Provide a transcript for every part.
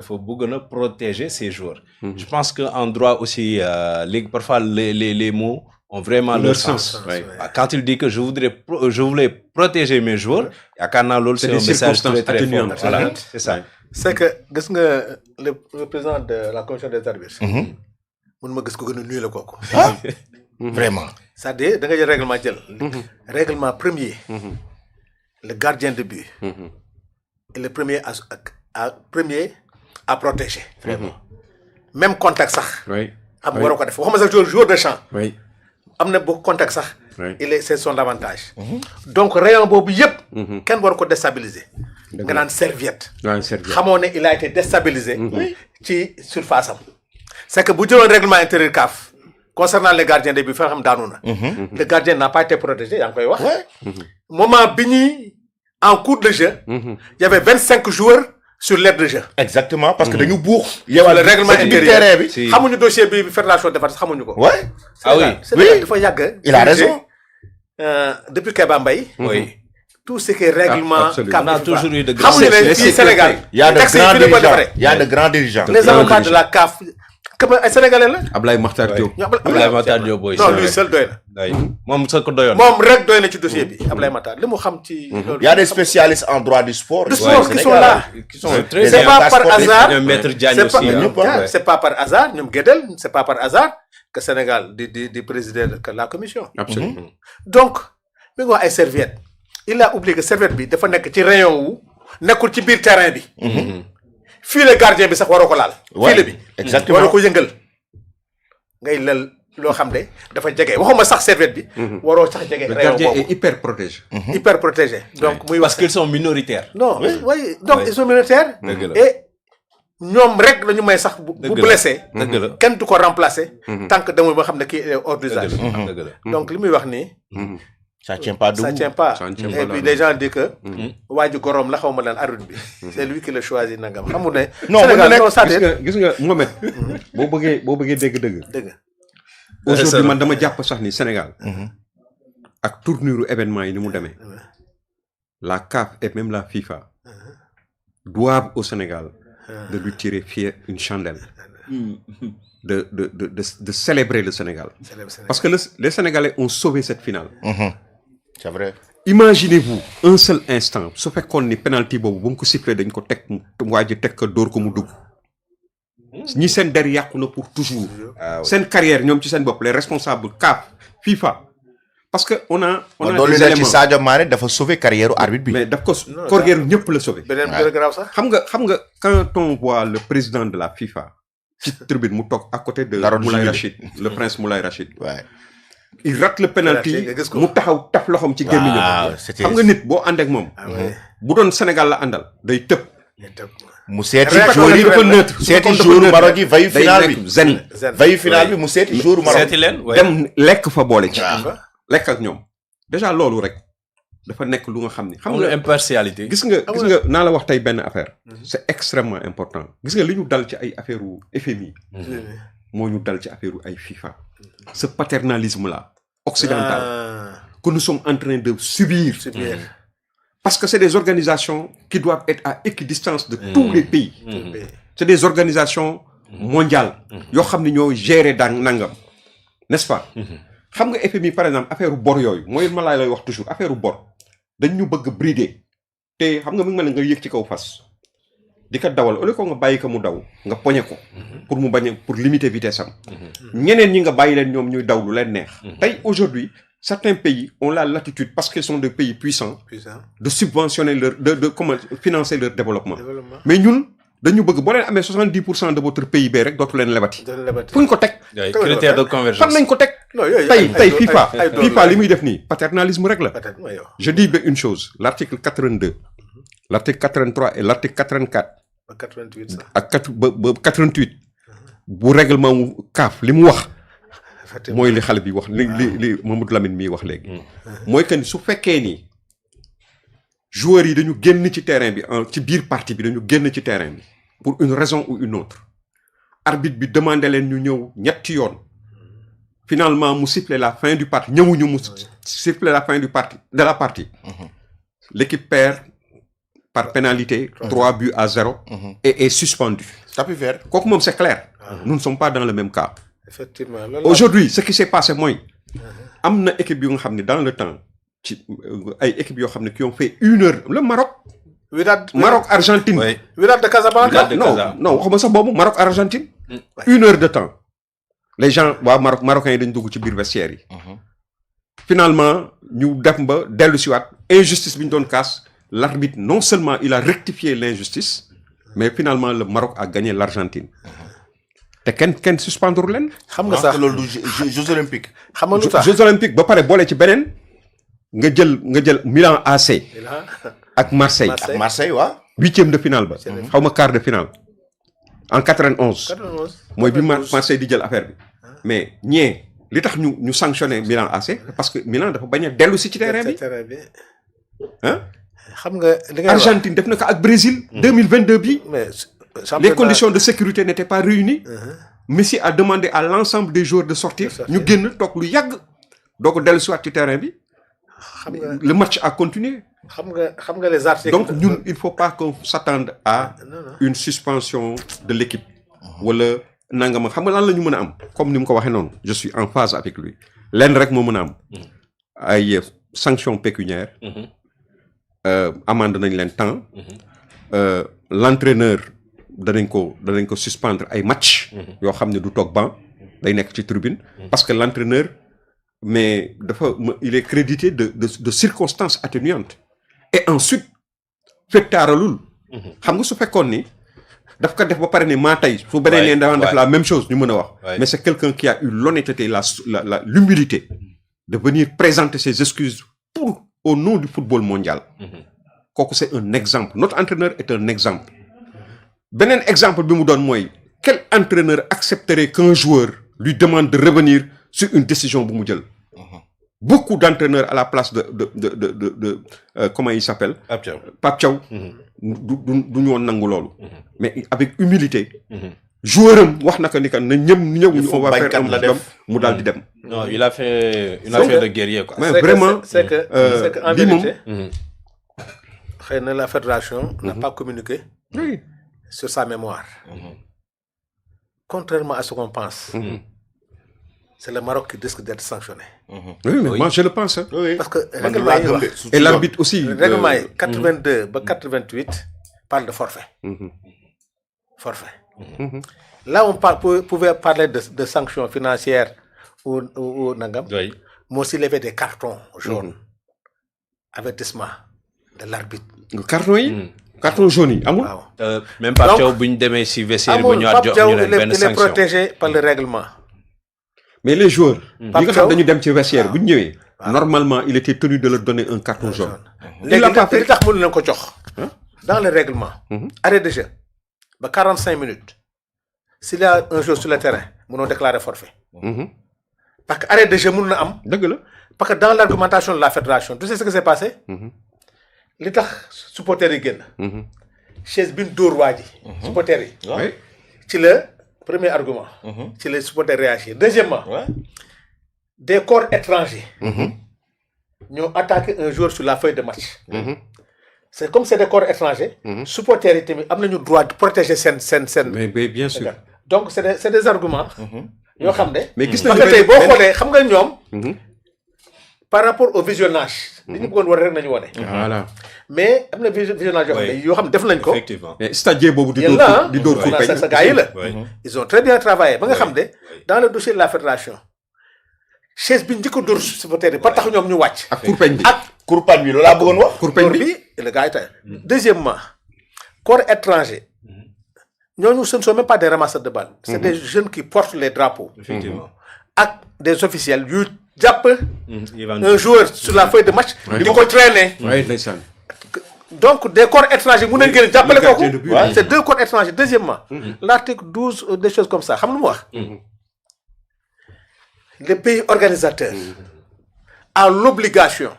Il faut protéger ses joueurs. Je pense qu'en droit aussi, parfois les mots ont vraiment leur sens. Ouais. Quand il dit que je voulais protéger mes joueurs, c'est un message très très fort. Voilà, c'est ça. C'est que le président de la commission des arbitres, Vraiment. C'est-à-dire, dans le règlement, règlement premier, le gardien de but est le premier à protéger. Vraiment. Même contact, ça. Oui. Joueur de champ. Oui. Contact, ça. Oui. C'est son avantage. Donc, rayon bobu yep, quand on va déstabiliser. Grande serviette. Il a été déstabilisé ci surface. C'est que si on règlement intérieur CAF concernant les gardiens de but, le gardien n'a pas été protégé. Moment bini en cours de jeu, il y avait 25 joueurs sur l'aire de jeu. Exactement, parce que nous bourg. Il y a le règlement intérieur. Xamuñu dossier bi fédération de défense xamuñu ko. Ouais. Ah oui. Il a raison. Depuis Keba Mbaye. Oui. Tout ce qui est règlement, on a toujours eu de grands Sénégal. Il y a de grands dirigeants. Les avocats de la CAF. Comme un Sénégalais là. Ablaye Makhtar Diop. Ablaye Makhtar Diop boy. Non, lui seul doy na. Mom seul ko doyon. Mom rek doy na ci dossier bi. Ablaye Makhtar limu xam ci Il y a des spécialistes en droit du sport. Qui sont là. C'est pas par hasard. C'est pas par hasard, ñom Guédel, c'est pas par hasard que Sénégal di présider de la commission. Absolument. Donc, mi ngi wax ay serviette. Il a oublié que serviette bi dafa nek ci rayon wu nekul ci biir terrain bi. Fii le gardien bi sax waroo ko laal. Fii bi exactement waroo ko yëngal. Ngay lal loo xam ne dafa jege waxuma sax serviette bi. waroo sax jege le gardien est hyper protégé. Hyper protégé. Donc muy parce qu'ils sont minoritaires. Non, oui, donc ils sont minoritaires. Et ñoom rek lañu may sax bu blessé. Kenn du ko remplacer. Tant que demul ba xam ne kii est hors d'usage. Donc li muy wax nii. Ça tient pas debout. Ça tient pas. Et puis les gens disent que waaju gorom la xawma lan arbitre bi. C'est lui qui le choisit nangam. Xamul ne non gis nga Mohamed boo bëggee dégg. Aujourd'hui man dama jàpp sax ni Sénégal. Ak tournure événement yi ni mu demee. La CAF et même la FIFA doivent au Sénégal de lui tirer une chandelle. De célébrer le Sénégal. Parce que les Sénégalais ont sauvé cette finale. C'est vrai. Imaginez-vous un seul instant su fekkoon ni penalty boobu ba mu ko sifflé dañ ko teg waa ji teg ko dóor ko mu dugg. ñi seen der yàqu na pour toujours. seen carrière ñoom ci seen bopp les responsables CAF FIFA. Parce que on a des éléments. Sadio Mané dafa sauver carrière arbitre bi. Mais daf ko carrière ñëpp la sauver. beneen grave sax. xam nga quand on voit le président de la FIFA. ci tribune mu toog à côté de Moulay Rachid le prince Moulay Rachid. Ouais. Il rate le penalty mu taxaw taf loxom ci gémmiñam. xam nga nit boo ànd ak moom. bu doon Sénégal la àndal day tëb. mu seeti jour yi dafa neutre seeti jour Maroc yi veille finale bi zen veille finale bi mu seeti jour Maroc seeti leen dem lekk fa boole ci. lekk ak ñoom déjà loolu rek dafa nekk lu nga xam ni. xam nga impartialité. gis nga naa la wax tey benn affaire. c'est extrêmement important. gis nga li ñu dal ci ay affaire u FMI. moo ñu dal ci affaire u ay FIFA. ce paternalisme là occidental. que nous sommes en train de subir. Parce que c'est des organisations qui doivent être à équidistance de tous les pays. C'est des organisations mondiales. Yoo xam ne ñoo gérer nangam. N'est-ce pas? xam nga FMI par exemple affaire u bor yooyu mooy ma lay wax toujours affaire u bor dañ ñu bëgg brider te xam nga mi ngi mel ne nga yëg ci kaw fas di ko dawal au lieu que nga bàyyi ko mu daw nga poñe ko pour mu bañ pour limiter vitesse am ñeneen ñi nga bàyyi leen ñoom ñuy daw lu leen neex tey aujourd'hui certains pays ont la latitude parce qu'ils sont des pays puissants de subventionner comment financer leur développement mais ñun dañu bëgg boo leen amee 70% de votre PIB rek dootu leen lebati fu ñu ko teg critère de convergence fan nañ ko teg tey FIFA li muy def nii paternalisme rek la je dis une chose l'article 82 l'article 83 et l'article 84 ak ba 88 bu règlement mu CAF li mu wax mooy li xale bi wax li Mamadou Lamine mi wax léegi mooy que su fekkee ni joueurs yi dañu génn ci terrain bi ci biir partie bi dañu génn ci terrain bi pour une raison ou une autre arbitre bi demandé leen ñu ñëw ñetti yoon finalement mu siffler la fin du parti ñëwuñu mu siffler la fin du parti de la partie l'équipe perd par pénalité, 3-0, et est suspendu. Tapis vert. Kooku moom c'est clair. Nous ne sommes pas dans le même cas. Effectivement. Aujourd'hui, ce qui s'est passé, moi, am na équipe yu nga xam ne dans le temps ci ay équipes yoo xam ne qui ont fait 1 heure le Maroc. Maroc Argentine. Wydad de Casablanca. non waxuma sax boobu Maroc Argentine. 1 heure de temps. Les gens waa marocains yi dañ dugg ci biir vestiaire yi. Finalement ñu dem ba dellu si waat injustice bi ñu doon kaas l'arbitre non seulement il a rectifié l'injustice mais finalement le Maroc a gagné l'Argentine. te kenn suspendre leen. xam nga sax loolu Jeux olympiques. xam nga lu tax Jeux olympiques ba pare boole ci beneen nga jël Milan AC. ak Marseille. ak Marseille waaw. 8e de finale ba. xaw ma quart de finale. en 91. mooy bi Marseille di jël affaire bi. mais ñee li tax ñu sanctionné Milan AC parce que Milan dafa bañ a dellu si ci terrain bi. ah. xam nga li nga Argentine def na ko ak Brésil. 2022 bi. Les conditions de sécurité n'étaient pas réunies. Messi a demandé à l'ensemble des joueurs de sortir. Ñu génn toog lu yàgg. doo ko dellu si waat ci terrain bi. Le match a continué. xam nga les articles. Donc ñun il faut pas qu'on s'attende à une suspension de l'équipe. wala nangama xam nga lan la ñu mën a am. comme ni mu ko waxee noonu. je suis en phase avec lui. lenn rek moo mën a am. ay sanctions pécuniaires. amende nañ leen temps. L'entraîneur danañ ko suspendre ay match yoo xam ne du toog banc day nekk ci tribune parce que l'entraîneur mais il est crédité de circonstances atténuantes et ensuite fettaaralul xam nga su fekkoon ni daf ko def ba pare ni maa tey su beneen leen daan def la même chose ñu mën a wax mais c'est quelqu'un qui a eu l'honnêteté l'humilité de venir présenter ses excuses au nom du football mondial kooku c'est un exemple notre entraîneur est un exemple beneen exemple bi mu doon mooy quel entraîneur accepterait qu'un joueur lui demande de revenir sur une décision bu mu jël. Beaucoup d'entraîneurs à la place de comment il s'appelle. Pape Thiaw. du ñu woon nangu loolu. mais avec humilité. joueur am wax na ko ni que na ñëw on va faire un dom mu daal di dem. non il a fait une affaire de guerrier quoi. mais vraiment c'est que en vérité. xëy na la fédération n'a pas communiqué. Oui. Sur sa mémoire. Contrairement à ce qu'on pense. C'est le Maroc qui risque d'être sanctionné. Oui, mais moi je le pense. Hein. Oui. Parce que règlement et l'arbitre aussi. Le règlement 82 ba 88 parle de forfait. Forfait. Là on pouvait parler de sanctions financières ou nangam. Oui. Mais aussi lever des cartons jaunes. Avertissement de l'arbitre. Carton yi. Carton jaune yi amul. Même Pape Thiaw bu ñu demee si vestiaire bu ñu jox ñu leen benn sanction. Il est protégé par le règlement. Mais les joueurs. yi nga xam dañu dem ci vestiaire bu ñu ñëwee. normalement il était tenu de leur donner un carton jaune. léegi li tax mënu leen ko jox. dans le règlement. arrêt de jeu ba 45 minutes. s'il y a un joueur sur le terrain mënoo déclarer forfait. parce que arrêt de jeu mënu na am. dëgg la. parce que dans l'argumentation de la fédération tu sais ce qui s'est passé. li tax supporters yi génn. chaise bi ñu dóor waa ji. supporters yi. ci le premier argument. ci les supporters réagir deuxièmement. des corps étrangers. ñoo attaqué un joueur sur la feuille de match. c'est comme c'est des corps étrangers. supporters yi tamit am nañu droit de protéger seen. mais bien sûr. donc c'est des arguments. yoo xam ne. mais gis parce nañu que tey boo xoolee xam nga ñoom. par rapport au visionnage. li ñu bëggoon war rek nañu wane. voilà. mais am na visionnage yoo xam ne def nañ ko. effectivement mais stade boobu di dóor ko peñ. sa gars yi la. ils ont très bien travaillé ba nga xam ne dans le dossier de la fédération. chaise bi njëkk a dóor supporter yi ba tax ñoom ñu wàcc. ak kurpeñ bi ak kurpañ bi loolu laa bëggoon wax. kurpeñ bi le gars yi tey. deuxièmement corps étranger. ñooñu ce ne sont même pas des ramasseurs de balles. c'est des jeunes qui portent les drapeaux. effectivement ak des officiels yu jàpp. un joueur sur la feuille de match. di ko traîner. oui ndeysaan. donc des corps étrangers mun nañu gën jàppale kooku. c'est 2 corps étrangers deuxièmement. l'article 12 des choses comme ça xam lu mu wax. le pays organisateur a l'obligation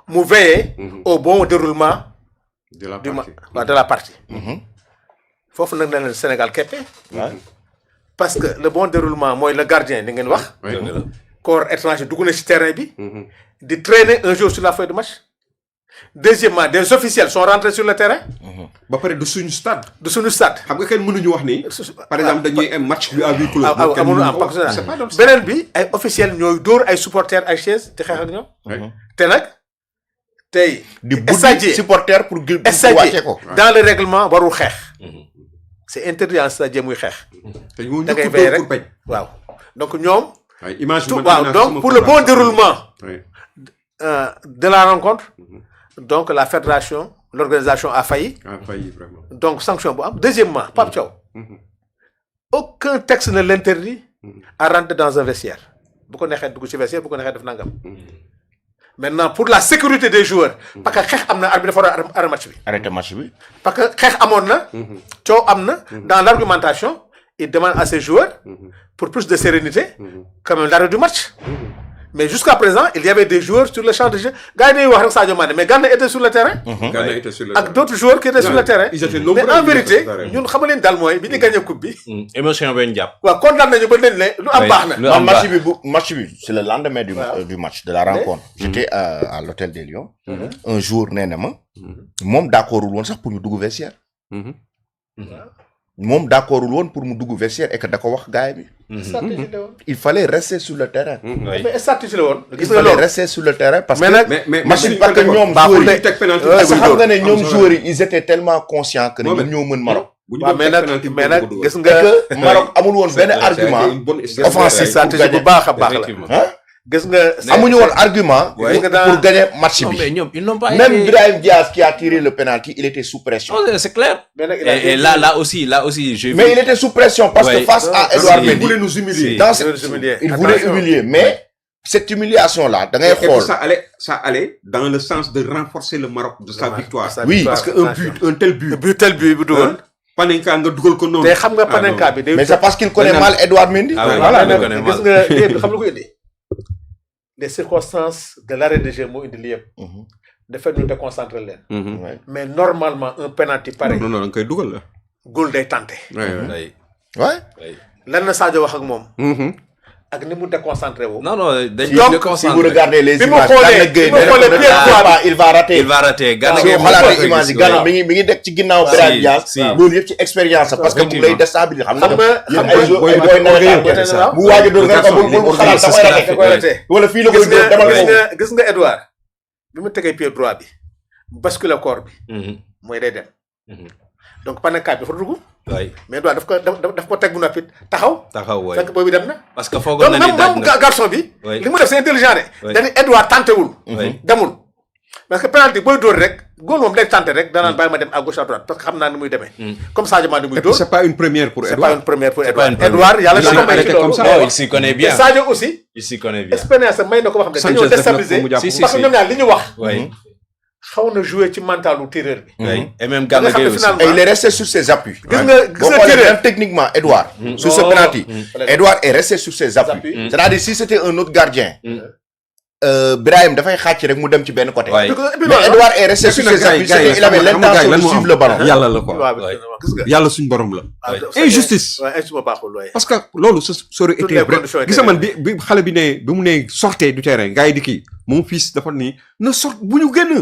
mu veiller au bon déroulement de la partie. foofu nag na Sénégal keppe. parce que le bon déroulement mooy le gardien di ngeen wax. corps étranger dugg na ci terrain bi. di traîner un jour sur la feuille de match. Deuxièmement, des officiels sont rentrés sur le terrain. ba pare du suñu stade. du suñu stade. xam nga kenn mënuñu wax ni. par exemple dañuy am match bi à huis clos. amul am beneen bi ay officiels ñooy dóor ay supporters ay chaises te xeex ak ñoom. te nag tey. di buddi supporter pour wàcce ko. dans le règlement warul xeex. c'est interdit en stade muy xeex. da ngay béy rek waaw donc ñoom. image waaw donc pour le bon déroulement de la rencontre. donc la fédération l'organisation a failli. Vraiment. Donc sanction bu am. Deuxièmement, Pape Thiaw. Aucun texte ne l'interdit à rentrer dans un vestiaire. Bu ko neexee dugg ci vestiaire bu ko neexee def nangam. Maintenant pour la sécurité des joueurs. parce que xeex am na arbitre dafa war a arrêter match bi. arrêter match bi. parce que xeex amoon na. coow am na. dans l'argumentation il demande à ses joueurs. pour plus de sérénité. quand même l'arrêt du match. Mais jusqu'à présent, il y avait des joueurs sur le champ de jeu. Gana wax rek Sadio Mané, mais Gana était sur le terrain. Gana était sur le terrain. Avec d'autres joueurs qui étaient sur le terrain. Ils étaient nombreux. Mais en vérité, ñun xam leen dal mooy bi ñu gagné coupe bi. émotion ba ñu jàpp. waaw kontaan nañu ba leen ne lu am baax na. match bi c'est le lendemain du match de la rencontre. J'étais à l'hôtel des Lions. Un jour nee na ma. moom d'accordul woon sax pour ñu dugg vestiaire. moom d'accordul woon pour mu dugg vestiaire et que da ko wax gaay bi. stratégie la woon. il fallait rester sur le terrain. mais stratégie la woon. il fallait rester sur le terrain parce que. mais parce que ñoom joueurs yi parce que xam nga ne ñoom joueurs yi ils étaient tellement conscients que ñoom ñoo mën Maroc. waaw mais nag gis nga. que Maroc amul woon benn argument offensif stratégie bu baax a baax la. gis nga amuñu woon argument. pour gagner match bi. mais ñoom ils n'ont pas même Brahim Diaz qui a tiré le penalty il était sous pression. c'est clair. et là aussi j'ai vu. mais il était sous pression parce que face à Edouard Mendy. il voulait nous humilier. Il voulait humilier mais cette humiliation là da ngay xool. ça allait dans le sens de renforcer le Maroc de sa victoire. oui parce que un tel but bu dugal. Panenka nga dugal ko noonu. te xam nga Panenka bi. mais c'est parce qu'il connaît mal Edouard Mendy. voilà gis nga léegi xam lu ko indi. les circonstances de l'arrêt de jeu moo indi li yëpp. de fait ñu déconcentré leen. mais normalement un penalty pareil. non da nga koy dugal la. góol day tenté. ouais. lan la Sadio wax ak moom. ak ni mu déconcentré wu. non dañuy donc si vous regardez les images. il va rater. Gana soo xalaatee image yi Gana mi ngi dekk ci ginnaaw Brahim Diaz. loolu yëpp ci expérience parce que mu lay déstabiliser. xam nga ay booy bu waaj a doon nga ko bu xalaat da koy raté. wala fii la koy doon demal gis nga Edouard bi mu tegee pied droit bi basculer corps bi. mooy day dem. donc Panenka bi dafa dugg. mais Edouard daf ko teg bu noppi taxaw. waay fekk boobu dem na. parce que foogoon na ni donc même garçon bi. li mu def c'est intelligent de. dañuy Edouard tenté wul. demul parce que penalty booy dóor rek góol moom day tenté rek danaan bàyyi ma dem à gauche à droite parce que xam naa ni muy demee. comme Sadio Mané muy dóor. c'est pas une première pour Edouard. c'est pas une première pour Edouard. Edouard yàlla na ko may ci loolu. il s'y connaît bien. Sadio aussi. il s'y connaît bien. expérience may na ko ba xam ne dañoo déstabiliser. parce que ñoom ñaar li ñu wax. xaw na jouer ci mentalu tireur bi. et même Gana Gueye aussi. et il est resté sur ses appuis. gis nga tireur techniquement Edouard. sur ce penalty. Edouard est resté sur ses appuis. c'est-à-dire si c'était un autre gardien. Brahim dafay xàcc rek mu dem ci benn côté. mais Edouard est resté sur ses appuis. il avait l'intention de suivre le ballon. yàlla la quoi. yàlla suñ borom la. injustice. parce que loolu ça aurait été vrai. gis nga man bi xale bi mu ne sortez du terrain gars yi di kii mon fils dafa ni na sort bu ñu génn.